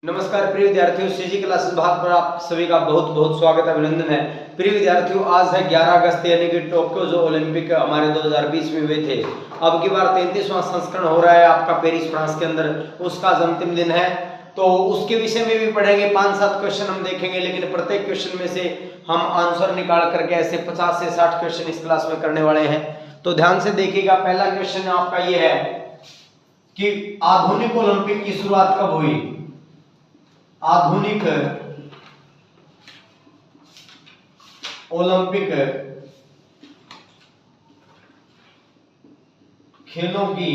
नमस्कार प्रिय विद्यार्थियों, सीजी क्लासेस भाग पर आप सभी का बहुत बहुत स्वागत अभिनंदन है। प्रिय विद्यार्थियों, आज है 11 अगस्त यानी कि टोक्यो जो ओलंपिक हमारे 2020 में हुए थे। अब की बार 33वां संस्करण हो रहा है आपका पेरिस फ्रांस के अंदर, उसका आज अंतिम दिन है। तो उसके विषय में भी पढ़ेंगे, 5-7 क्वेश्चन हम देखेंगे, लेकिन प्रत्येक क्वेश्चन में से हम आंसर निकाल करके ऐसे 50 से 60 क्वेश्चन इस क्लास में करने वाले हैं। तो ध्यान से देखिएगा। पहला क्वेश्चन आपका ये है कि आधुनिक ओलंपिक की शुरुआत कब हुई? आधुनिक ओलंपिक खेलों की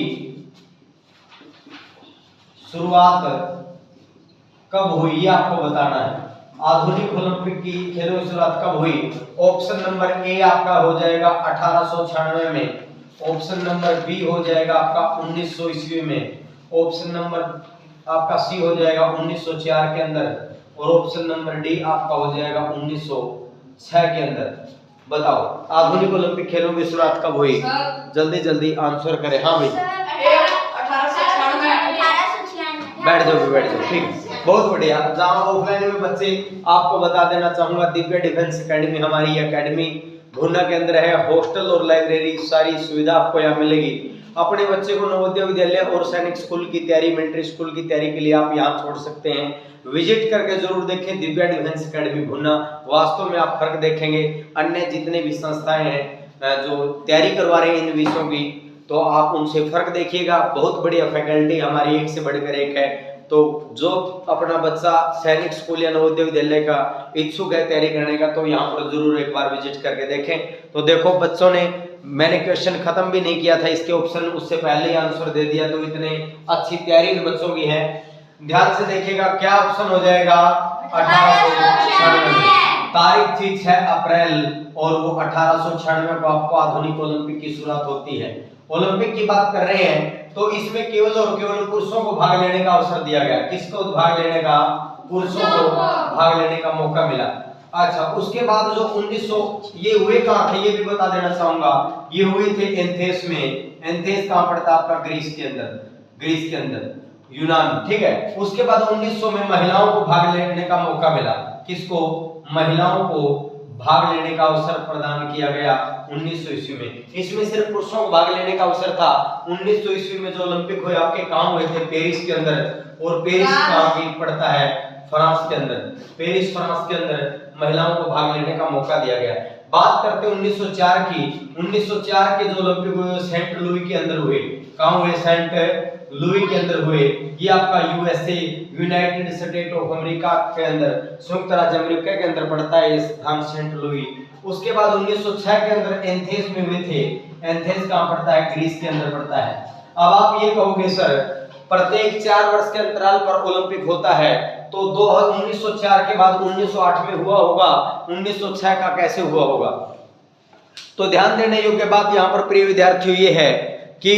शुरुआत कब हुई, ये आपको बताना है। आधुनिक ओलंपिक की खेलों की शुरुआत कब हुई? ऑप्शन नंबर ए आपका हो जाएगा 1896 में, ऑप्शन नंबर बी हो जाएगा आपका 1900 ईस्वी में, ऑप्शन नंबर आपका सी हो जाएगा 1904 के अंदर, और ऑप्शन नंबर डी आपका हो जाएगा 1906 के अंदर। बताओ आधुनिक ओलंपिक खेलों की शुरुआत कब हुई? जल्दी जल्दी आंसर करें। हाँ भाई, 1896। बैठ जाओ, ठीक, बहुत बढ़िया। जहां ऑफलाइन में बच्चे, आपको बता देना चाहूंगा, दिव्य डिफेंस एकेडमी हमारी एकेडमी भुना के अंदर है। हॉस्टल और लाइब्रेरी सारी सुविधा आपको यहाँ मिलेगी। अपने बच्चे को नवोदय विद्यालय और सैनिक स्कूल की तैयारी, मिलिट्री स्कूल की तैयारी के लिए आप यहाँ छोड़ सकते हैं। विजिट करके जरूर देखें दिव्या डिफेंस एकेडमी भुना। वास्तव में आप फर्क देखेंगे अन्य जितने भी संस्थाएं हैं जो तैयारी करवा रहे हैं इन विषयों की, तो आप उनसे फर्क देखिएगा। बहुत बढ़िया फैकल्टी हमारी, एक से बढ़कर एक है। तो जो अपना बच्चा सैनिक स्कूल या नवोदय विद्यालय का इच्छुक है तैयारी करने का, तो यहाँ पर जरूर एक बार विजिट करके देखें। तो देखो बच्चों ने, मैंने क्वेश्चन खत्म भी नहीं किया था, इसके ऑप्शन उससे पहले ही आंसर दे दिया, तो इतने अच्छी तैयारी इन बच्चों की है। ध्यान से देखिएगा, क्या ऑप्शन हो जाएगा? 1896। तारीख थी 6 अप्रैल और वो 1896 को आपको आधुनिक ओलंपिक की शुरुआत होती है। ओलंपिक की बात कर रहे हैं तो इसमें केवल और केवल पुरुषों को भाग लेने का अवसर दिया गया। किसको भाग लेने का? पुरुषों को भाग लेने का मौका मिला। अच्छा, उसके बाद जो 1900 ये हुए कहाँ थे ये भी बता देना चाहूंगा। ये हुए थे एथेंस में। एथेंस कहाँ पड़ता है आपका? ग्रीस के अंदर, ग्रीस के अंदर, यूनान, ठीक है। उसके बाद 1900 में महिलाओं को भाग लेने का मौका मिला। किसको? महिलाओं को भाग लेने का अवसर प्रदान किया गया 1900 ईस्वी में। इसमें सिर्फ पुरुषों को भाग लेने का अवसर था। 1900 ईस्वी में जो ओलंपिक हुए आपके कहाँ हुए थे? पेरिस के अंदर। और पेरिस कहाँ की पड़ता है? फ्रांस के अंदर। पेरिस फ्रांस के अंदर महिलाओं को भाग लेने का मौका दिया गया। बात करते हैं 1904 की। 1904 के जो ओलंपिक हुए सेंट लुई के अंदर हुए। कहाँ हुए? सेंट लुई के अंदर हुए। ये आपका USA, United state of America के अंदर, संयुक्त राज्य अमेरिका के अंदर पड़ता है ये स्थान सेंट लुई। उसके बाद 1906 के अंदर एथेंस में हुए थे। एथेंस कहाँ पड़ता है? ग्रीस के अंदर पड़ता है। अब आप ये कहोगे सर प्रत्येक 4 वर्ष के अंतराल पर ओलंपिक होता है, तो 1904 के बाद 1908 में हुआ होगा, 1906 का कैसे हुआ होगा? तो ध्यान देने योग्य बात यहाँ पर प्रिय विद्यार्थियों ये है कि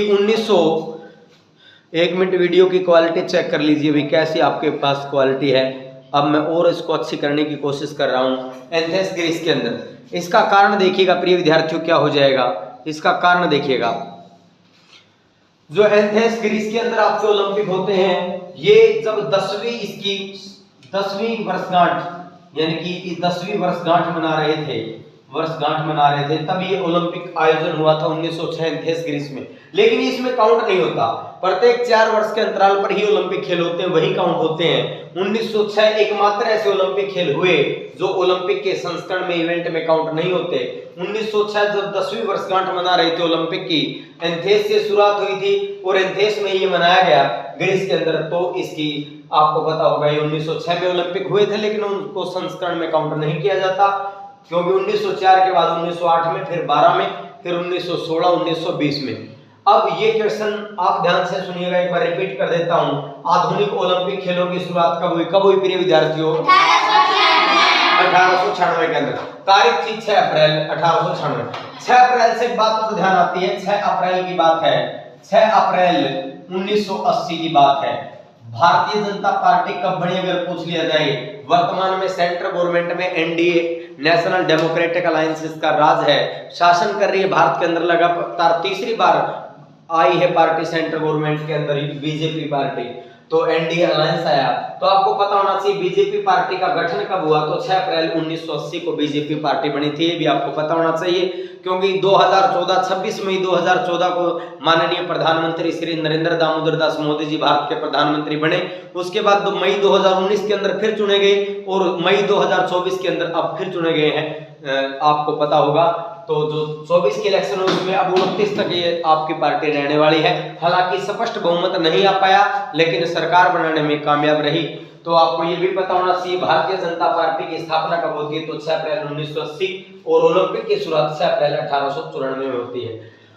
1 मिनट वीडियो की क्वालिटी चेक कर लीजिए भी कैसी आपके पास क्वालिटी है। अब मैं और इसको अच्छी करने की कोशिश कर रहा हूँ। एथेंस ग्रीस के अंदर, इसका कारण देखिएगा प्रिय विद्यार्थियों क्या हो जाएगा। इसका कारण देखिएगा, जो एथेंस ग्रीस के अंदर आपके ओलंपिक होते हैं, ये जब 10वीं वर्षगांठ यानी कि 10वीं वर्षगांठ मना रहे थे, तब ये ओलंपिक आयोजन हुआ था 1906 एथेंस ग्रीस में। लेकिन इसमें काउंट नहीं होता। प्रत्येक 4 वर्ष के अंतराल पर ही ओलंपिक खेल होते हैं, वही काउंट होते हैं। 1906 एकमात्र ऐसे ओलंपिक खेल हुए जो ओलंपिक के संस्करण में, इवेंट में काउंट नहीं होते। 1906 जब 10वीं वर्षगांठ मना रहे थे ओलंपिक की, एथेंस से शुरुआत हुई थी और एथेंस में ये मनाया गया ग्रीस के अंदर। तो इसकी आपको पता होगा ये 1906 में ओलंपिक हुए थे, लेकिन उनको संस्करण में काउंट नहीं किया जाता, क्योंकि 1904 के बाद 1908 में, फिर 12 में, फिर 1916, 1920 में। अब ये क्वेश्चन आप ध्यान से सुनिएगा, एक बार रिपीट कर देता हूं। आधुनिक ओलंपिक खेलों की शुरुआत कब हुई? कब हुई प्रिय विद्यार्थियों? 1896 के अंदर। तारीख थी 6 अप्रैल 1896। 6 अप्रैल से बात तो ध्यान आती है, 6 अप्रैल की बात है। 6 अप्रैल 1980 की बात है। भारतीय जनता पार्टी कब बनी अगर पूछ लिया जाए? वर्तमान में सेंट्रल गवर्नमेंट में एनडीए, नेशनल डेमोक्रेटिक अलायंस का राज है, शासन कर रही है भारत के अंदर। लगातार तीसरी बार आई है पार्टी सेंट्रल गवर्नमेंट के अंदर, बीजेपी पार्टी। तो एनडीए अलायंस आया। तो आपको पता होना चाहिए बीजेपी पार्टी का गठन कब हुआ, तो 6 अप्रैल 1980 को बीजेपी पार्टी बनी थी। ये भी आपको पता होना चाहिए, क्योंकि 2014 26 मई 2014 को माननीय प्रधानमंत्री श्री नरेंद्र दामोदर दास मोदी जी भारत के प्रधानमंत्री बने। उसके बाद मई 2019 के अंदर फिर चुने गए और मई 2024 के अंदर अब फिर चुने गए हैं। आपको पता होगा तो जो 24 के इलेक्शन हुए उसमें अब 29 तक ये आपकी पार्टी रहने वाली है। हालांकि स्पष्ट बहुमत नहीं आ पाया, लेकिन सरकार बनाने में कामयाब रही। तो आपको ये भी पता होना चाहिए भारतीय जनता पार्टी की स्थापना कब होती है, तो 6 अप्रैल 1980 और ओलंपिक की शुरुआत 6 अप्रैल 1894 में होती है।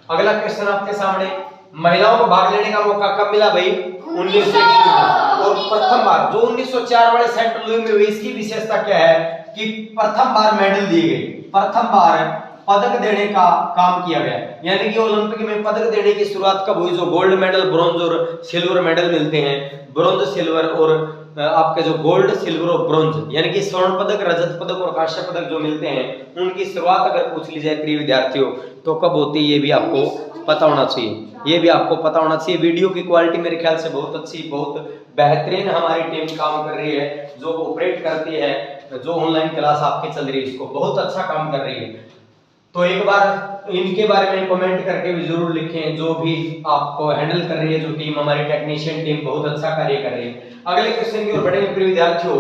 अगला क्वेश्चन आपके सामने, महिलाओं को भाग लेने का मौका कब मिला भाई, 1901 और प्रथम बार जो 1904 वाले सेंट लुई में हुई, इसकी विशेषता क्या है कि प्रथम बार मेडल दी गई, प्रथम बार पदक देने का काम किया गया। यानी कि ओलंपिक में पदक देने की शुरुआत कब हुई, जो गोल्ड मेडल, ब्रॉन्ज और सिल्वर मेडल मिलते हैं, ब्रॉन्ज, सिल्वर और आपके जो गोल्ड, सिल्वर और ब्रॉन्ज यानी कि स्वर्ण पदक, रजत पदक और कांस्य पदक जो मिलते हैं, उनकी शुरुआत अगर पूछ ली जाए प्रिय विद्यार्थियों तो कब होती है, ये भी आपको पता होना चाहिए। ये भी आपको पता होना चाहिए। वीडियो की क्वालिटी मेरे ख्याल से बहुत अच्छी, बहुत बेहतरीन हमारी टीम काम कर रही है, जो ऑपरेट करती है, जो ऑनलाइन क्लास आपकी चल रही है, इसको बहुत अच्छा काम कर रही है। तो एक बार इनके बारे में कमेंट करके भी जरूर लिखें, जो भी आपको हैंडल कर रही है जो टीम, हमारी टेक्नीशियन टीम बहुत अच्छा कार्य कर रही है। अगले क्वेश्चन की ओर बढ़ेंगे प्रिय विद्यार्थियों।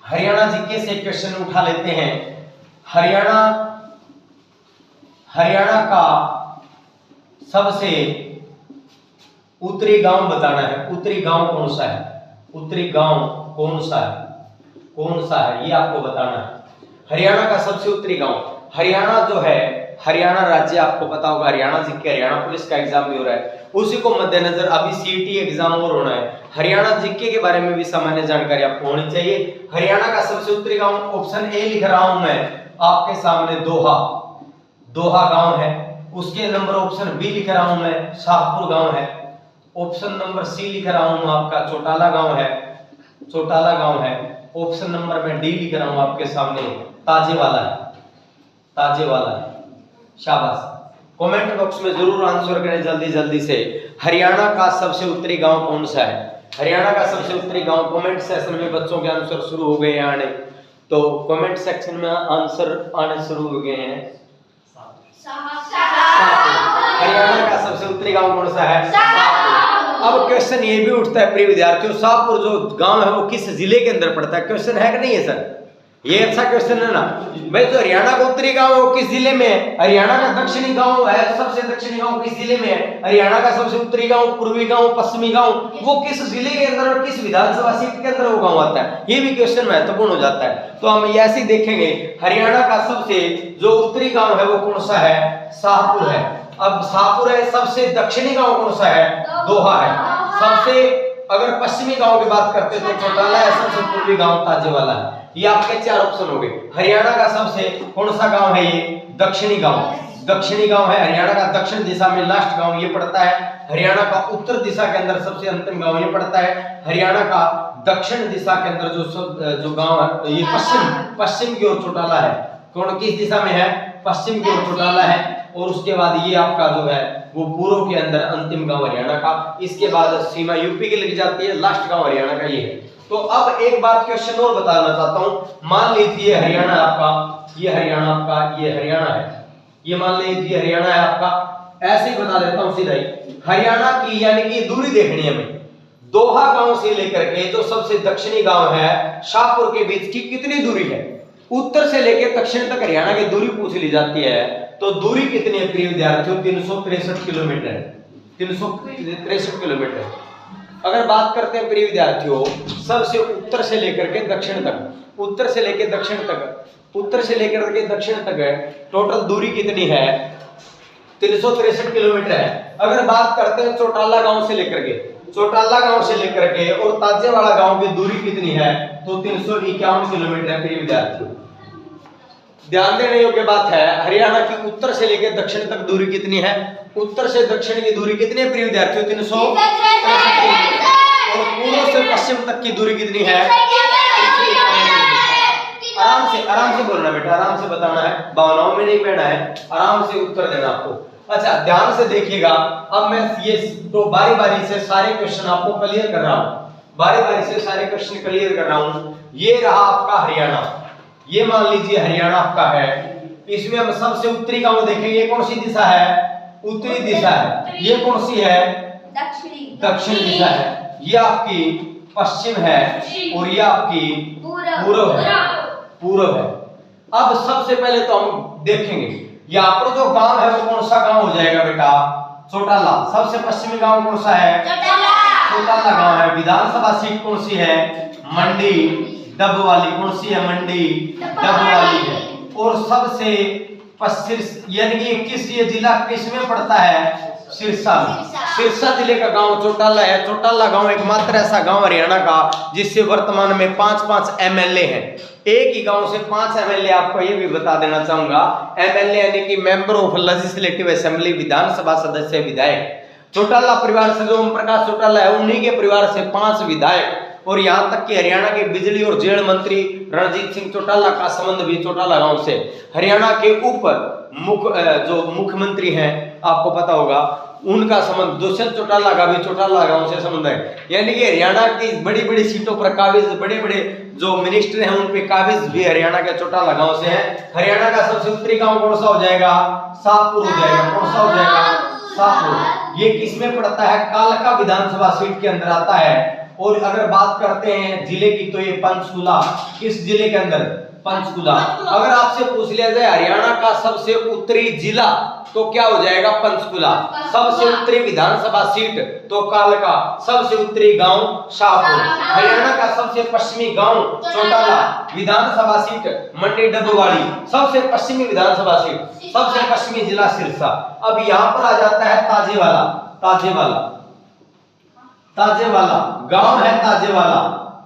हरियाणा जीके से क्वेश्चन उठा लेते हैं। हरियाणा का सबसे उत्तरी गांव बताना है। उत्तरी गांव कौन सा है, उत्तरी गांव कौन सा है, कौन सा है, ये आपको बताना है। हरियाणा का सबसे उत्तरी गांव, हरियाणा जो है, हरियाणा राज्य आपको पता होगा, हरियाणा जीके, हरियाणा पुलिस का एग्जाम भी हो रहा है, उसी को मद्देनजर अभी सीईटी एग्जाम और होना है। हरियाणा जीके के बारे में भी सामान्य जानकारी आपको होनी चाहिए। हरियाणा का सबसे उत्तरी गांव, ऑप्शन ए लिख रहा हूं मैं आपके सामने, दोहा गांव है। उसके नंबर ऑप्शन बी लिख रहा हूं मैं, शाहपुर गांव है। ऑप्शन नंबर सी लिख रहा हूं आपका, चौटाला गांव है, चौटाला गांव है। ऑप्शन नंबर में डी लिख रहा हूं आपके सामने, ताजेवाला है, ताजेवाला है। शाबाश, कमेंट बॉक्स में जरूर आंसर करें जल्दी जल्दी से। हरियाणा का सबसे उत्तरी गांव कौन सा है, हरियाणा का सबसे उत्तरी गांव। कमेंट सेक्शन में बच्चों के आंसर शुरू हो गए हैं आने, तो कमेंट सेक्शन में आंसर आने शुरू हो गए हैं। हरियाणा का सबसे उत्तरी गांव कौन सा है, अब क्वेश्चन ये भी उठता है प्रिय विद्यार्थियों, शाहपुर जो गांव है वो किस जिले के अंदर पड़ता है, क्वेश्चन है कि नहीं है सर, ये अच्छा क्वेश्चन है ना भाई। जो हरियाणा का उत्तरी गांव है वो किस जिले में है, हरियाणा का दक्षिणी गांव है, सबसे दक्षिणी गांव किस जिले में है, हरियाणा का सबसे उत्तरी गांव, पूर्वी गांव, पश्चिमी गांव, वो किस जिले के अंदर और किस विधानसभा सीट के अंदर वो गांव आता है, ये भी क्वेश्चन महत्वपूर्ण हो जाता है। तो हम ऐसे ही देखेंगे, हरियाणा का सबसे जो उत्तरी गांव है वो कौन सा है, शाहपुर है। अब शाहपुर है, सबसे दक्षिणी गांव कौन सा है, दोहा है। सबसे अगर पश्चिमी गांव की बात करते हैं तो चौटाला है, सबसे पूर्वी गांव ताजेवाला है। ये आपके 4 ऑप्शन हो गए। हरियाणा का सबसे कौन सा गांव है, ये दक्षिणी गांव, दक्षिणी गांव है। हरियाणा का दक्षिण दिशा में लास्ट गांव ये पड़ता है। हरियाणा का उत्तर दिशा के अंदर सबसे अंतिम गांव ये पड़ता है। हरियाणा का दक्षिण दिशा के अंदर जो गांव है ये पश्चिम की ओर चौटाला है। कौन किस दिशा में है, पश्चिम की ओर चौटाला है। और उसके बाद ये आपका जो है वो पूर्व के अंदर अंतिम गांव हरियाणा का। इसके बाद सीमा यूपी की लग जाती है, लास्ट गांव हरियाणा का ये है। तो अब एक बात क्वेश्चन और बताना चाहता हूं, मान लीजिए हरियाणा आपका, ये हरियाणा आपका, ये हरियाणा है, ये मान लीजिए हरियाणा है आपका। ऐसे ही बता देता हूं सीधा ही, हरियाणा की यानी कि दूरी देखनी है हमें, दोहा गांव से लेकर के जो सबसे दक्षिणी गांव है शाहपुर के बीच की कितनी दूरी है। उत्तर से लेकर दक्षिण तक हरियाणा की दूरी पूछ ली जाती है, तो दूरी कितनी है प्रिय विद्यार्थियों, 363 किलोमीटर है, 363 किलोमीटर। अगर बात करते हैं प्रिय विद्यार्थियों सबसे उत्तर से लेकर के दक्षिण तक, उत्तर से लेकर दक्षिण तक, उत्तर से लेकर के दक्षिण तक है, टोटल दूरी कितनी है, 363 किलोमीटर है। अगर बात करते हैं चौटाला गांव से लेकर के, चौटाला गांव से लेकर के और ताजेवाला गांव की दूरी कितनी है, तो 351 किलोमीटर है प्रिय विद्यार्थियों। ध्यान देने योग्य बात है, हरियाणा की उत्तर से लेकर दक्षिण तक दूरी कितनी है, उत्तर से दक्षिण की दूरी कितनी है प्रिय विद्यार्थियों, 363। और पूर्व से पश्चिम तक की दूरी कितनी है, आराम से बोलना बेटा, आराम से बताना है, भावनाओं में नहीं बहना है, आराम से उत्तर देना आपको। अच्छा ध्यान से देखिएगा, अब मैं ये तो बारी बारी से सारे क्वेश्चन आपको क्लियर कर रहा हूं, बारी बारी से सारे क्वेश्चन क्लियर कर रहा हूं। ये रहा आपका हरियाणा, ये मान लीजिए हरियाणा आपका है, इसमें हम सबसे उत्तरी गांव देखेंगे, कौन सी दिशा है, उत्तरी दिशा है। ये कौन सी है, दक्षिण दिशा है। ये आपकी पश्चिम है और ये आपकी पूर्व है, पूर्व है। अब सबसे पहले तो हम देखेंगे यहाँ पर जो गांव है वो कौन सा गांव हो जाएगा बेटा, चौटाला। सबसे पश्चिमी गांव कौन सा है, चौटाला गांव है। विधानसभा सीट कौन सी है, मंडी डबवाली, कौन सी है, मंडी डबवाली है। और सबसे पश्चिम यानी कि किस ये जिला किस में पड़ता है, सिरसा में। सिरसा जिले का गांव चौटाला है। चौटाला गांव एकमात्र ऐसा गांव हरियाणा का जिससे वर्तमान में 5-5 एमएलए हैं। एक ही गांव से 5 एमएलए, आपको ये भी बता देना चाहूंगा, एमएलए यानी कि मेंबर ऑफ लेजिस्लेटिव असेंबली, विधानसभा सदस्य, विधायक। चौटाला परिवार से जो ओम प्रकाश चौटाला है उन्हीं के परिवार से 5 विधायक, और यहाँ तक कि हरियाणा के बिजली और जेल मंत्री रणजीत सिंह चौटाला का संबंध भी चौटाला गांव से। हरियाणा के ऊपर जो मुख्यमंत्री हैं आपको पता होगा, उनका संबंध दुष्यंत चौटाला का भी चौटाला गांव से संबंध है। यानी कि हरियाणा की बड़ी बड़ी सीटों पर काबिज, बड़े बड़े जो मिनिस्टर हैं उन पे काबिज भी हरियाणा के चौटाला गांव से हैं। हरियाणा का सबसे उत्तरी गांव कौन सा हो जाएगा, शाहपुर हो जाएगा। कौन सा हो जाएगा, शाहपुर। ये किसमें पड़ता है, कालका विधानसभा सीट के अंदर आता है। और अगर बात करते हैं जिले की तो ये पंचकुला, किस जिले के अंदर, पंचकुला। अगर आपसे पूछ लिया जाए हरियाणा का सबसे उत्तरी जिला तो क्या हो जाएगा, पंचकुला। सबसे उत्तरी विधानसभा सीट तो कालका, सबसे उत्तरी गांव शाहपुर। हरियाणा का सबसे पश्चिमी गांव चौटाला, विधानसभा सीट मंडी डबवाली, सबसे पश्चिमी विधानसभा सीट, सबसे पश्चिमी जिला सिरसा। अब यहाँ पर आ जाता है ताजेवाला। ताजेवाला ताजेवाला गांव है, ताजेवाला,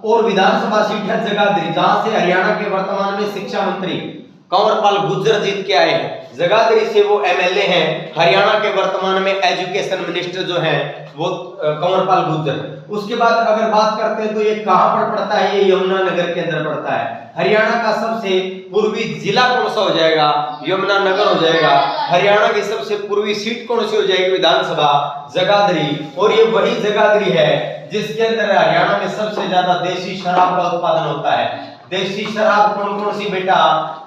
और विधानसभा सीट है जगाधरी, जहां से हरियाणा के वर्तमान में शिक्षा मंत्री कंवरपाल गुर्जर जीत के आए हैं। जगाधरी से वो एमएलए हैं। हरियाणा के वर्तमान में एजुकेशन मिनिस्टर जो हैं वो कंवरपाल गुर्जर। उसके बाद अगर बात करते हैं तो ये कहां पर पड़ता है, ये यमुनानगर के अंदर पड़ता है। हरियाणा का सबसे पूर्वी जिला कौन सा हो जाएगा, यमुनानगर हो जाएगा। हरियाणा की सबसे पूर्वी सीट कौन सी हो जाएगी, विधानसभा, जगाधरी। और ये वही जगाधरी है जिसके अंदर हरियाणा में सबसे ज्यादा देसी शराब का उत्पादन होता है। देसी शराब कौन कौन सी बेटा,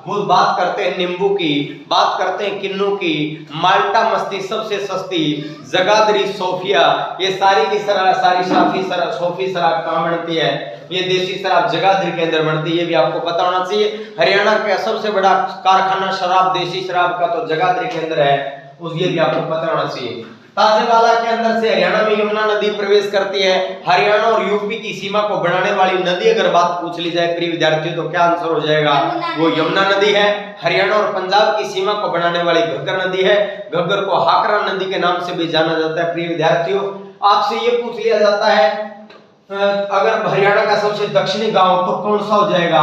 वो बात करते हैं नींबू की, बात करते हैं किन्नू की, माल्टा मस्ती सबसे सस्ती, जगाधरी, सोफिया, ये सारी की सारी सोफी शराब कहाँ बनती है, ये देसी शराब जगाधरी के अंदर बनती है। ये भी आपको पता होना चाहिए। हरियाणा का सबसे बड़ा कारखाना शराब, देसी शराब का तो जगाधरी के अंदर है, उस ये भी आपको पता होना चाहिए। ताजेवाला के अंदर से हरियाणा में यमुना नदी प्रवेश करती है। हरियाणा और यूपी की सीमा को बढ़ाने वाली नदी अगर बात पूछ ली जाए प्रिय विद्यार्थियों तो क्या आंसर हो जाएगा, वो यमुना नदी है। हरियाणा और पंजाब की सीमा को बढ़ाने वाली घग्गर नदी है। घग्गर को हाकरा नदी के नाम से भी जाना जाता है। प्रिय विद्यार्थियों, आपसे ये पूछ लिया जाता है अगर हरियाणा का सबसे दक्षिणी गांव तो कौन सा हो जाएगा,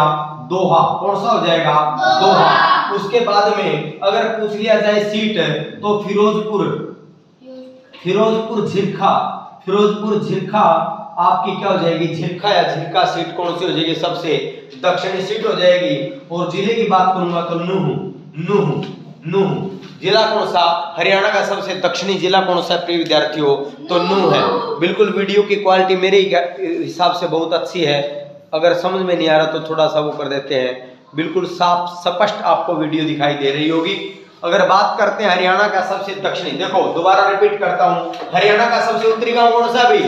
दोहा। कौन सा हो जाएगा, दोहा। उसके बाद में अगर पूछ लिया जाए सीट तो फिरोजपुर झिरखा आपकी क्या हो जाएगी, झिरखा या झिरका सीट कौन सी हो जाएगी, सबसे दक्षिणी सीट हो जाएगी। और जिले की बात करूंगा तो नूह जिला कौन सा, हरियाणा का सबसे दक्षिणी जिला कौन सा प्रिय विद्यार्थियों, तो नूह है। बिल्कुल वीडियो की क्वालिटी मेरे हिसाब से बहुत अच्छी है। अगर समझ में नहीं आ रहा तो थोड़ा सा वो कर देते हैं। बिल्कुल साफ स्पष्ट आपको वीडियो दिखाई दे रही होगी। अगर बात करते हैं हरियाणा का सबसे दक्षिणी, देखो दोबारा रिपीट करता हूं, हरियाणा का सबसे उत्तरी गांव कौन सा भी,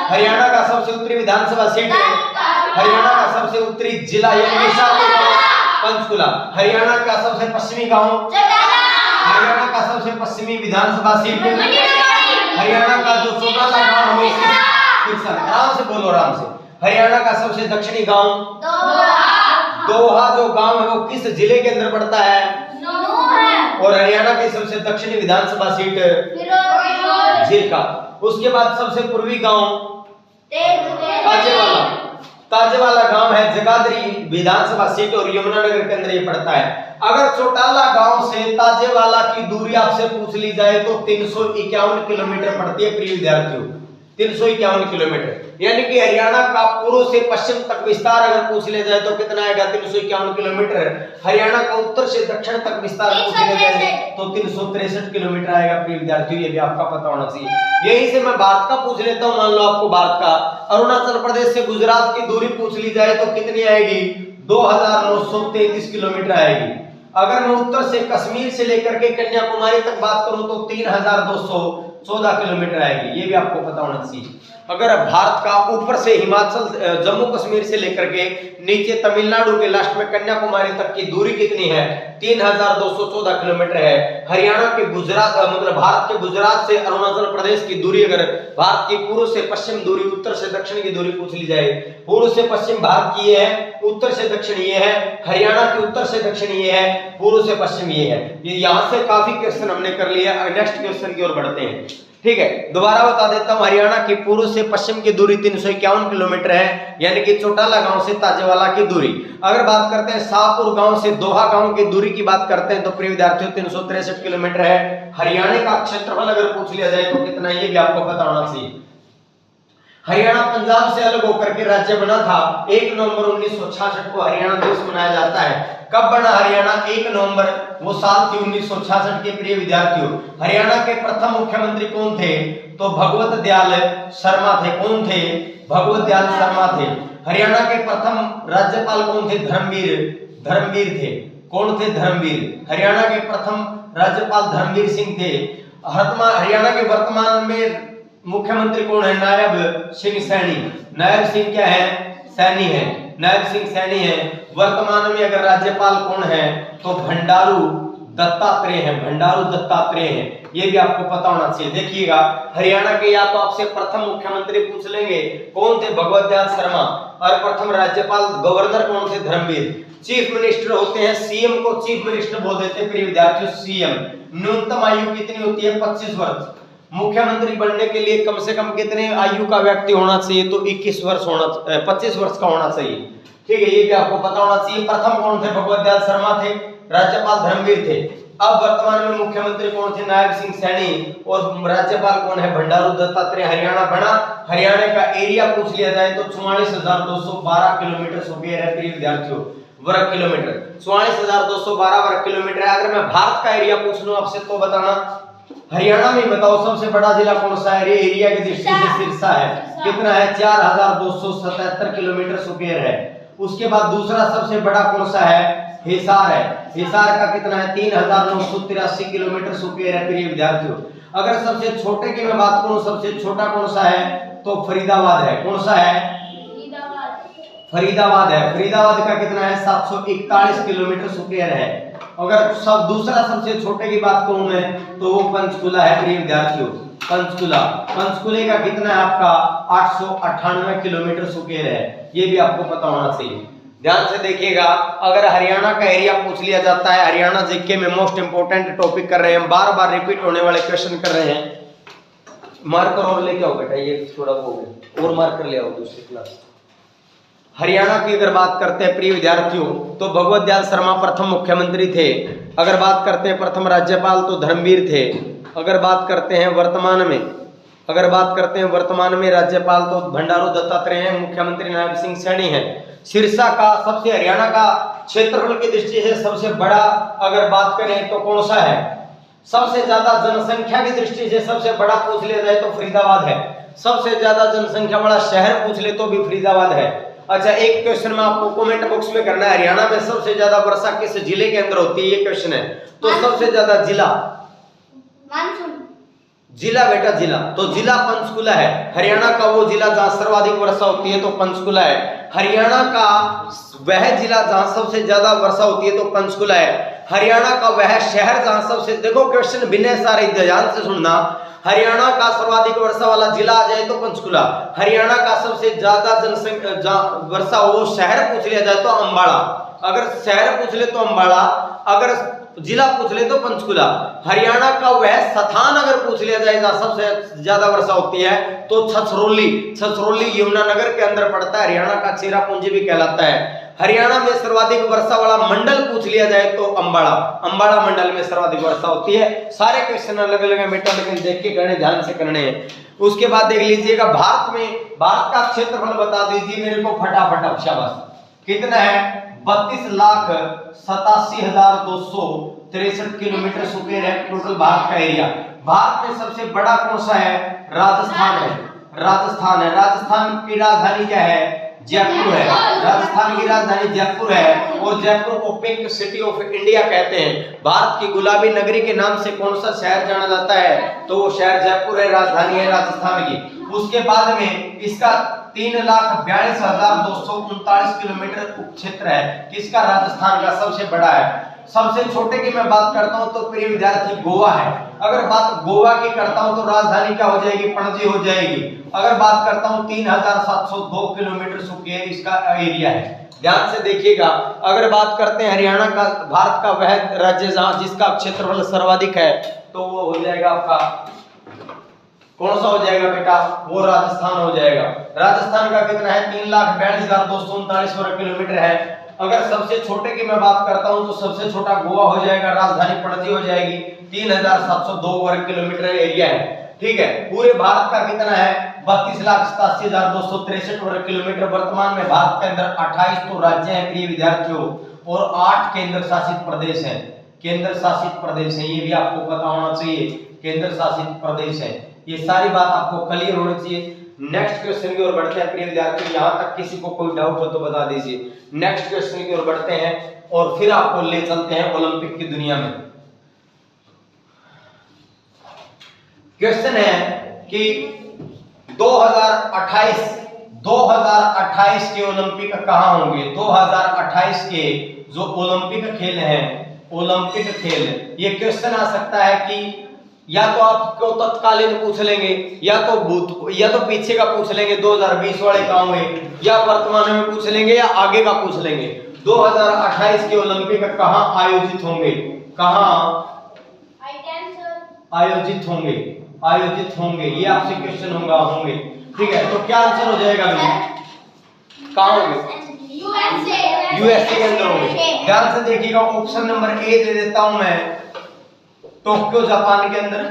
हरियाणा का सबसे उत्तरी विधानसभा सीट है, हरियाणा का सबसे उत्तरी जिला यानी पंचकुला, हरियाणा का सबसे पश्चिमी गांव, हरियाणा का सबसे पश्चिमी विधानसभा सीट, हरियाणा का जो चौटाला गांव है, आराम से बोलो, आराम से। हरियाणा का सबसे दक्षिणी गांव दोहा जो गांव है वो किस जिले के अंदर पड़ता है, और हरियाणा की सबसे दक्षिणी विधानसभा सीट झिरका। उसके बाद सबसे पूर्वी गांव ताजेवाला गांव है, जगाधरी विधानसभा सीट और यमुनानगर के अंदर ये पड़ता है। अगर चौटाला गांव से ताजेवाला की दूरी आपसे पूछ ली जाए तो 351 किलोमीटर पड़ती है प्रिय विद्यार्थियों। 351 किलोमीटर। यानी कि हरियाणा का पूर्व से पश्चिम तक विस्तार अगर पूछ लिया जाए तो कितना आएगा 351 किलोमीटर। हरियाणा का उत्तर से दक्षिण तक विस्तार पूछ लिया जाए तो 363 किलोमीटर आएगा। प्रिय विद्यार्थियों ये भी आपका पता होना चाहिए। यही से मैं भारत का पूछ लेता हूं, मान लो आपको भारत का अरुणाचल प्रदेश से गुजरात की दूरी पूछ ली जाए तो कितनी आएगी 2933 किलोमीटर आएगी। अगर मैं उत्तर से कश्मीर से लेकर के कन्याकुमारी तक बात करूं तो 3214 किलोमीटर आएगी। ये भी आपको पता होना चाहिए। अगर भारत का ऊपर से हिमाचल जम्मू कश्मीर से लेकर के नीचे तमिलनाडु के लास्ट में कन्याकुमारी तक की दूरी कितनी है 3214 किलोमीटर है। हरियाणा के गुजरात मतलब भारत के गुजरात से अरुणाचल प्रदेश की दूरी अगर भारत की पूर्व से पश्चिम दूरी उत्तर से दक्षिण की दूरी पूछ ली जाए, पूर्व से पश्चिम भारत की ये है, उत्तर से दक्षिण ये है, हरियाणा की उत्तर से दक्षिण ये है, पूर्व से पश्चिम ये है। ये यहाँ से काफी क्वेश्चन हमने कर लिया। नेक्स्ट क्वेश्चन की ओर बढ़ते हैं। ठीक है, दोबारा बता देता हूं, हरियाणा की पूर्व से पश्चिम की दूरी 351 किलोमीटर है, यानी कि चौटाला गांव से ताजेवाला की दूरी। अगर बात करते हैं शाहपुर गांव से दोहा गांव की दूरी की बात करते हैं तो प्रिय विद्यार्थियों 363 किलोमीटर है। हरियाणा का क्षेत्रफल अगर पूछ लिया जाए तो कितना, ये भी आपको पता होना चाहिए। हरियाणा पंजाब से अलग होकर के राज्य बना था। 1 नवंबर 1966 को हरियाणा दिवस मनाया जाता है। कब बना हरियाणा? 1 नवंबर, वो साल थी 1966 के। प्रिय विद्यार्थियों हरियाणा के प्रथम मुख्यमंत्री कौन थे? तो भगवत दयाल शर्मा थे। कौन थे? भगवत दयाल शर्मा थे। हरियाणा के प्रथम राज्यपाल कौन थे? धर्मवीर थे। कौन थे? धर्मवीर। हरियाणा के प्रथम राज्यपाल धर्मवीर सिंह थे। हरियाणा के वर्तमान में मुख्यमंत्री कौन है? नायब सिंह सैनी। नायब सिंह क्या है? सैनी है। नायब सिंह सैनी है। वर्तमान में अगर राज्यपाल कौन है तो भंडारू दत्तात्रेय है। भंडारू दत्तात्रेय है। ये भी आपको पता होना चाहिए। देखिएगा हरियाणा के या तो आपसे प्रथम मुख्यमंत्री पूछ लेंगे कौन थे? भगवत दयाल शर्मा। और प्रथम राज्यपाल गवर्नर कौन थे? धर्मवीर। चीफ मिनिस्टर होते हैं, सीएम को चीफ मिनिस्टर बोल देते हैं। प्रिय विद्यार्थियों सीएम। न्यूनतम आयु कितनी होती है? 25 वर्ष। मुख्यमंत्री बनने के लिए कम से कम कितने आयु का व्यक्ति होना चाहिए? तो 21 वर्ष होना 25 वर्ष का होना चाहिए। ठीक है, ये भी आपको पता होना चाहिए। प्रथम कौन थे? भगवत दयाल शर्मा थे। राज्यपाल धर्मवीर थे। अब वर्तमान में मुख्यमंत्री कौन थे? नायब सिंह सैनी। और राज्यपाल कौन है? भंडारू दत्तात्रेय। हरियाणा बना। हरियाणा का एरिया पूछ लिया जाए तो 44,212 किलोमीटर स्क्वायर है। प्रिय विद्यार्थियों वर्ग किलोमीटर 44,212 वर्ग किलोमीटर है। अगर मैं भारत का एरिया पूछ लूं आपसे तो बताना, हरियाणा में बताओ सबसे बड़ा जिला कौन सा है? एरिया की दृष्टि से सिरसा है। कितना है? 4277 किलोमीटर स्क्वायर है। उसके बाद दूसरा सबसे बड़ा कौन सा है? हिसार है। हिसार का कितना है? 3983 किलोमीटर स्क्वायर है। प्रिय विद्यार्थियों अगर सबसे छोटे की मैं बात करूं, सबसे छोटा कौन सा है? तो फरीदाबाद है। कौन सा है? फरीदाबाद है। फरीदाबाद का कितना है? 741 किलोमीटर स्क्वायर है। अगर सब दूसरा सबसे छोटे की बात करूं मैं तो वो पंचकुला है। प्रिय विद्यार्थियों पंचकुले का कितना है आपका? 898 किलोमीटर स्क्वायर है। ये भी आपको पता होना चाहिए। ध्यान से देखिएगा, अगर हरियाणा का एरिया पूछ लिया जाता है, हरियाणा जीके में मोस्ट इंपोर्टेंट टॉपिक कर रहे हैं, बार बार रिपीट होने वाले क्वेश्चन कर रहे हैं। मार्कर और लेके आओ बेटा, ये थोड़ा हो गया, और मार्कर ले आओ दूसरी क्लास। हरियाणा की अगर बात करते हैं प्रिय विद्यार्थियों तो भगवत दयाल शर्मा प्रथम मुख्यमंत्री थे। अगर बात करते हैं प्रथम राज्यपाल तो धर्मवीर थे। अगर बात करते हैं वर्तमान में राज्यपाल तो भंडारू दत्तात्रेय हैं। मुख्यमंत्री नायब सिंह सैनी हैं। सिरसा का सबसे हरियाणा का क्षेत्रफल की दृष्टि से सबसे बड़ा अगर बात करें तो कौन सा है? सबसे ज्यादा जनसंख्या की दृष्टि से सबसे बड़ा पूछ लिया जाए तो फरीदाबाद है। सबसे ज्यादा जनसंख्या वाला शहर पूछ ले तो भी फरीदाबाद है। अच्छा, एक क्वेश्चन में आपको कमेंट बॉक्स में करना है, हरियाणा में सबसे ज्यादा वर्षा किस जिले के अंदर होती है? ये क्वेश्चन है। तो सबसे ज्यादा जिला बेटा जिला तो जिला पंचकुला है। हरियाणा का वो जिला जहां सर्वाधिक वर्षा होती है तो पंचकुला है। हरियाणा का वह जिला जहां सबसे ज्यादा वर्षा होती है तो पंचकुला है। हरियाणा का वह शहर जहां सबसे, देखो क्वेश्चन बिना सारे ध्यान से सुनना, हरियाणा का सर्वाधिक वर्षा वाला जिला आ जाए तो पंचकुला, हरियाणा का सबसे ज्यादा जनसंख्या वर्षा हो शहर पूछ लिया जाए तो अंबाला। अगर शहर पूछ ले तो अंबाला, अगर जिला पूछ ले तो पंचकुला। हरियाणा का वह स्थान अगर पूछ लिया जाए जहां सबसे ज्यादा वर्षा होती है तो छछरौली यमुनानगर के अंदर पड़ता है। हरियाणा का चेरापूंजी भी कहलाता है। हरियाणा में सर्वाधिक वर्षा वाला मंडल पूछ लिया जाए तो अंबाड़ा, अंबाड़ा मंडल में सर्वाधिक वर्षा होती है। सारे क्वेश्चन अलग अलग है बेटा, लेकिन देख के करने, ध्यान से करने हैं। उसके बाद देख लीजिएगा भारत में, भारत का क्षेत्रफल बता दीजिए मेरे को फटाफट। शाबाश, कितना है? 32,87,263 किलोमीटर स्क्वायर है टोटल भारत का एरिया। भारत में सबसे बड़ा कौन सा है? राजस्थान है। राजस्थान है। राजस्थान की राजधानी क्या है? जयपुर है। राजस्थान की राजधानी जयपुर है और जयपुर को पिंक सिटी ऑफ इंडिया कहते हैं। भारत की गुलाबी नगरी के नाम से कौन सा शहर जाना जाता है? तो वो शहर जयपुर है, राजधानी है राजस्थान की। उसके बाद में इसका 3,42,239 किलोमीटर उपक्षेत्र है। किसका? राजस्थान का सबसे बड़ा है। सबसे छोटे की मैं बात करता हूं तो प्रिय विद्यार्थी गोवा है। अगर बात गोवा की करता हूं तो राजधानी क्या हो जाएगी? पणजी हो जाएगी। अगर बात करता हूं 3,702 किलोमीटर स्क्वायर इसका एरिया है। ध्यान से देखिएगा। अगर बात करते हैं हरियाणा का, भारत का वह राज्य जहां जिसका क्षेत्रफल सर्वाधिक है, तो वो हो जाएगा आपका कौन सा हो जाएगा बेटा? वो राजस्थान हो जाएगा। राजस्थान का कितना है? 3,42,239 वर्ग किलोमीटर है। अगर सबसे छोटे की मैं बात करता हूं तो सबसे छोटा गोवा हो जाएगा, राजधानी पणजी हो जाएगी। 3,702 वर्ग किलोमीटर एरिया है। ठीक है। पूरे भारत का कितना है? 32,87,263 वर्ग किलोमीटर। वर्तमान में भारत के अंदर 28 तो राज्य हैं प्रिय विद्यार्थियों और 8 केंद्र शासित प्रदेश हैं। केंद्र शासित प्रदेश है, ये भी आपको पता होना चाहिए। केंद्र शासित प्रदेश है, ये सारी बात आपको क्लियर होनी चाहिए। नेक्स्ट क्वेश्चन की ओर बढ़ते हैं प्रिय विद्यार्थियों। यहां तक किसी को कोई डाउट हो तो बता दीजिए। नेक्स्ट क्वेश्चन की ओर बढ़ते हैं और फिर आपको ले चलते हैं ओलंपिक की दुनिया में। क्वेश्चन है कि 2028 के ओलंपिक कहां होंगे? 2028 के जो ओलंपिक खेल हैं, ओलंपिक खेल, ये क्वेश्चन आ सकता है कि या तो आपको तत्कालीन पूछ लेंगे, या तो पीछे का पूछ लेंगे 2020 वाले कहां हुए, या वर्तमान में पूछ लेंगे, या आगे का पूछ लेंगे। 2028 के ओलंपिक कहां आयोजित होंगे? कहां आयोजित होंगे? आयोजित होंगे, ये आपसे क्वेश्चन होंगे। ठीक है, तो क्या आंसर हो जाएगा मेरा? कहां होंगे? यूएसए के अंदर होंगे। ध्यान से देखिएगा, ऑप्शन नंबर ए दे देता हूं मैं, टोक्यो जापान के अंदर।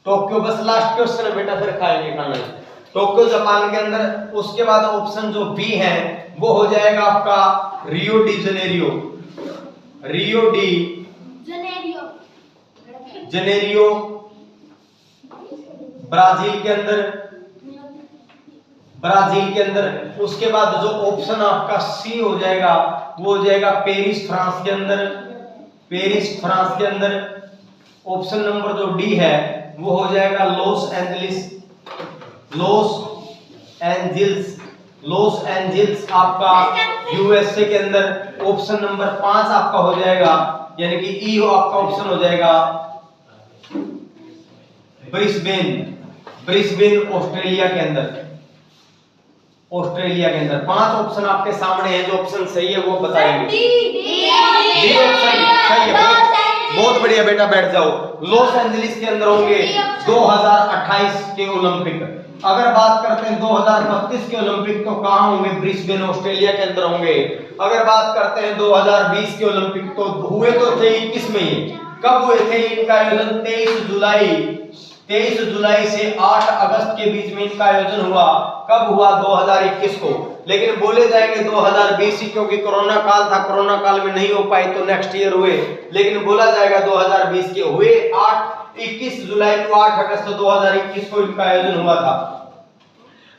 टोक्यो बस लास्ट क्वेश्चन है बेटा, फिर खाएंगे खाना। टोक्यो जापान के अंदर। उसके बाद ऑप्शन जो बी है वो हो जाएगा आपका Rio de Janeiro. Rio de Janeiro Brazil के अंदर, ब्राजील के अंदर। उसके बाद जो ऑप्शन आपका सी हो जाएगा वो हो जाएगा पेरिस फ्रांस के अंदर। पेरिस फ्रांस के अंदर। ऑप्शन नंबर जो डी है वो हो जाएगा लॉस एंजलिस। लॉस एंजल्स आपका यूएसए के अंदर। ऑप्शन नंबर 5 आपका हो जाएगा, यानी कि ई हो आपका ऑप्शन हो जाएगा ब्रिस्बेन ऑस्ट्रेलिया के अंदर। ऑस्ट्रेलिया के अंदर 5 ऑप्शन आपके सामने है। जो ऑप्शन सही है वो बताएंगे। डी ऑप्शन सही है। बहुत बढ़िया बेटा, बैठ जाओ। लॉस एंजलिस के अंदर होंगे 2028 के ओलंपिक। अगर बात करते हैं 2032 के ओलंपिक तो कहां होंगे? ब्रिस्बेन ऑस्ट्रेलिया के अंदर होंगे। अगर बात करते हैं 2020 के ओलंपिक तो हुए तो थे 21 में ही। कब हुए थे इनका आयोजन? 23 जुलाई से 8 अगस्त के बीच में इनका आयोजन हुआ। कब हुआ? 2021 को। लेकिन बोले जाएंगे 2020 ही, क्योंकि कोरोना काल था, कोरोना काल में नहीं हो पाई तो नेक्स्ट ईयर हुए, लेकिन बोला जाएगा 2020 के हुए। 21 जुलाई को 8 अगस्त 2021 को इनका आयोजन हुआ था।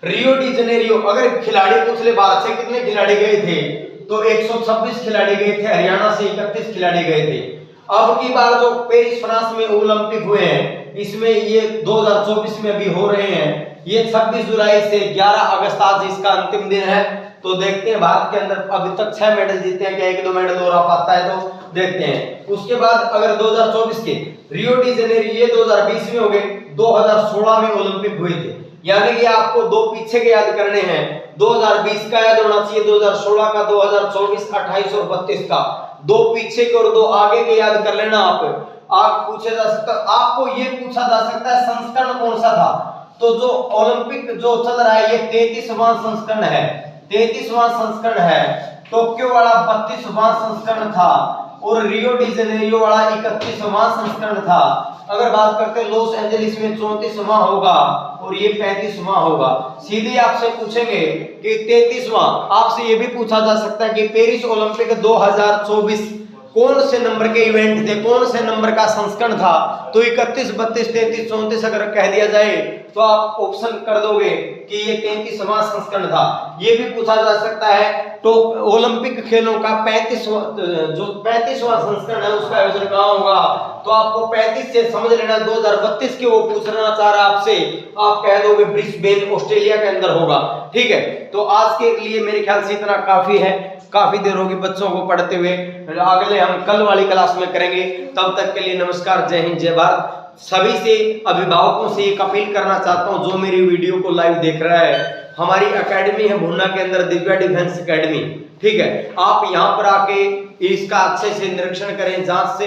रियो डी जेनेरियो, अगर खिलाड़ी पूछ ले भारत से कितने खिलाड़ी गए थे तो 126 खिलाड़ी गए थे। हरियाणा से 31 खिलाड़ी गए थे। अब की बार जो पेरिस फ्रांस में ओलंपिक हुए हैं, इसमें ये 2024 में भी हो रहे हैं। ये 26 जुलाई से 11 अगस्त आज इसका अंतिम दिन है। तो देखते हैं भारत के अंदर अभी तक 6 मेडल जीते हैं, क्या 1-2 मेडल और आ पाता है तो देखते हैं। उसके बाद अगर 2024 के रियो डी जेनेरियो ये 2020 में हो गए, 2016 में ओलंपिक हुए थे, यानी कि आपको 2 पीछे के याद करने हैं। 2020 का याद होना चाहिए, 2016 का, 2024, 28 और 32 का। 2 पीछे के और 2 आगे के याद कर लेना। आप पूछे जा सकता, आपको ये पूछा जा सकता है संस्करण कौन सा था? तो जो ओलंपिक जो चल रहा है ये 33वां संस्करण है। 33वां संस्करण है, टोक्यो वाला 32वां संस्करण था और रियो डी जेनेरियो वाला 31वां संस्करण था। अगर बात करते हैं लॉस एंजलिस में 34वां होगा और ये 35वां होगा। सीधे आपसे पूछेंगे कि 33वां, आपसे ये भी पूछा जा सकता है कि पेरिस ओलंपिक 2024 कौन से नंबर के इवेंट थे, कौन से नंबर का संस्करण था। तो 31, 32, 33, 34 अगर कह दिया जाए तो आप ऑप्शन कर दोगे कि ये 33वां संस्करण था। ये भी पूछा जा सकता है तो ओलंपिक खेलों का 35वां संस्करण है उसका आयोजन कहाँ होगा। तो आपको 35 से समझ लेना 2032 के वो पूछना चाह रहा आपसे, आप कह दोगे ब्रिस्बेन ऑस्ट्रेलिया के अंदर होगा। ठीक है, तो आज के लिए मेरे ख्याल से इतना काफी है, काफी देर होगी बच्चों को पढ़ते हुए। अगले हम कल वाली क्लास में करेंगे। तब तक के लिए नमस्कार, जय हिंद, जय भारत। सभी से अभिभावकों से एक अपील करना चाहता हूं जो मेरी वीडियो को लाइव देख रहा है, हमारी एकेडमी है भुन्ना के अंदर दिव्या डिफेंस एकेडमी। ठीक है, आप यहाँ पर आके इसका अच्छे से निरीक्षण करें, जांच से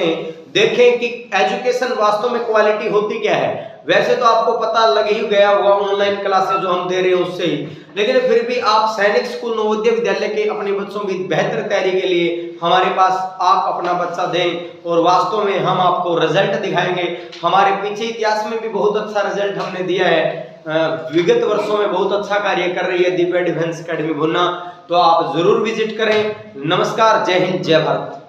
देखें कि एजुकेशन वास्तव में क्वालिटी होती क्या है। वैसे तो आपको पता लग ही गया होगा ऑनलाइन क्लासेस जो हम दे रहे हैं उससे ही, लेकिन फिर भी आप सैनिक स्कूल नवोदय विद्यालय के अपने बच्चों की बेहतर तैयारी के लिए हमारे पास आप अपना बच्चा दें और वास्तव में हम आपको रिजल्ट दिखाएंगे। हमारे पीछे इतिहास में भी बहुत अच्छा रिजल्ट हमने दिया है, विगत वर्षों में बहुत अच्छा कार्य कर रही है दिव्या डिफेंस एकेडमी भुन्ना। तो आप जरूर विजिट करें। नमस्कार, जय हिंद, जय भारत।